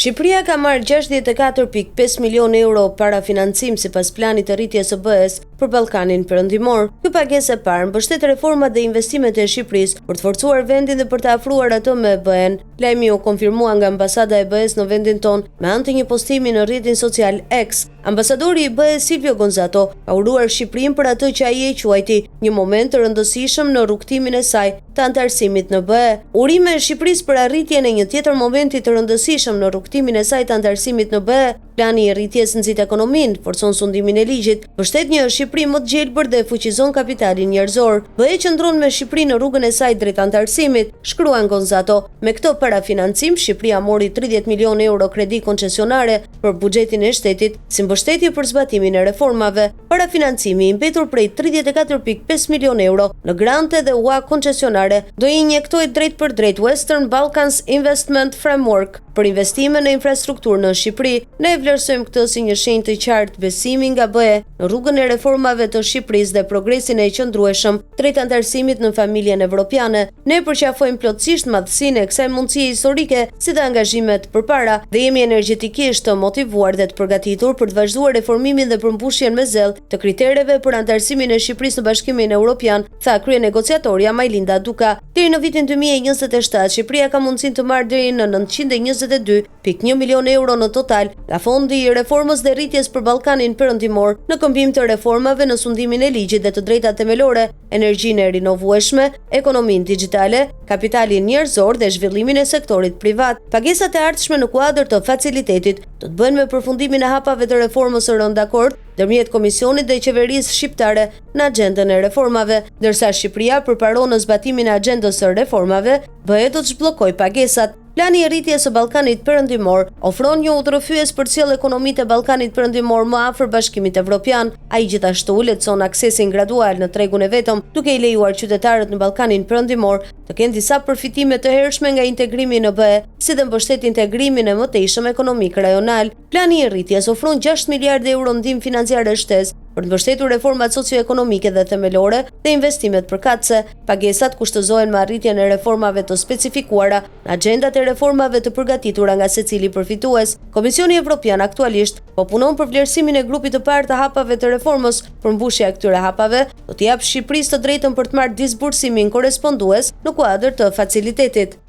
Shqipëria ka marrë 64.5 milion euro para financim sipas planit të rritjes së BE-s për Ballkanin Perëndimor. Ky pagesë e parë mbështet reformat dhe investimet e Shqipërisë për të forcuar vendin dhe për të afruar atë me BE-n. Lajmi u konfirmua nga ambasada e BE-s në vendin tonë me anë të një postimi në rrjetin social X. Ambasadori i BE Silvio Gonzato ka uruar Shqipërinë për atë që ai e quajti një moment të rëndësishëm në rrugtimin e saj të antarësimit në BE. Urime e Shqipërisë për arritjen e një tjetër momenti të rëndësishëm në rrugtimin e saj të antarësimit në BE. Plani i rritjes nxit ekonominë, forcon sundimin e ligjit, mbështet një Shqipëri më të gjelbër dhe fuqizon kapitalin njerëzor. BE qëndron me Shqipërinë në rrugën e saj drejt antarësimit, shkruan Gonzato. Me këtë parafinancim, Shqipëria mori 30 milion euro kredi koncesionare për buxhetin e shtetit, si mbështetje për zbatimin e reformave. Parafinancimi i mbetur prej 34.5 milion euro në grante dhe ua koncesionare do i injektojë drejt për drejt Western Balkans Investment Framework për investime në infrastrukturë në Shqipëri. Ne vlerësojmë këtë si një shenjë të qartë besimi nga BE në rrugën e reformave të Shqipërisë dhe progresin e qëndrueshëm drejt antarësimit në familjen evropiane. Ne përqafojmë plotësisht madhësinë e kësaj mundësie historike si dhe angazhimet përpara dhe jemi energjetikisht të motivuar dhe të përgatitur për të vazhduar reformimin dhe përmbushjen me zell të kritereve për antarësimin e Shqipërisë në Bashkimin Evropian, tha kryenegociatorja Majlinda Duka. Deri në vitin 2027, Shqipëria ka mundësinë të marrë deri në 922.1 milion euro në total nga Fondi i Reformës dhe Rritjes për Ballkanin Perëndimor në këmbim të reformave në sundimin e ligjit dhe të drejtat themelore, energjinë e rinovueshme, ekonominë digjitale, kapitalin njerëzor dhe zhvillimin e sektorit privat. Pagesat e ardhshme në kuadër të facilitetit do të bëhen me përfundimin e hapave të reformës së rënd dakord ndërmjet Komisionit dhe Qeverisë Shqiptare në agjendën e reformave, ndërsa Shqipëria përparon në zbatimin e agjendës së reformave, BE do të zhbllokojë pagesat. Plani i rritjes së Ballkanit Perëndimor ofron një udhërrëfyes për të sjellë ekonomitë e Ballkanit Perëndimor më afër Bashkimit Evropian. Ai gjithashtu lehtëson aksesin gradual në tregun e vetëm, duke i lejuar qytetarët në Ballkanin Perëndimor të kenë disa përfitime të hershme nga integrimi në BE, si dhe mbështet integrimin e mëtejshëm ekonomik rajonal. Plani i rritjes ofron 6 miliardë euro ndihmë financiare shtesë për të mbështetur reformat socio-ekonomike dhe themelore dhe investimet përkatëse. Pagesat kushtëzohen me arritjen e reformave të specifikuara në agjendat e reformave të përgatitura nga secili përfitues. Komisioni Evropian aktualisht po punon për vlerësimin e grupit të parë të hapave të reformës. Përmbushja e këtyre hapave do t'i japë Shqipërisë të drejtën për të marrë disbursimin korespondues në kuadër të facilitetit.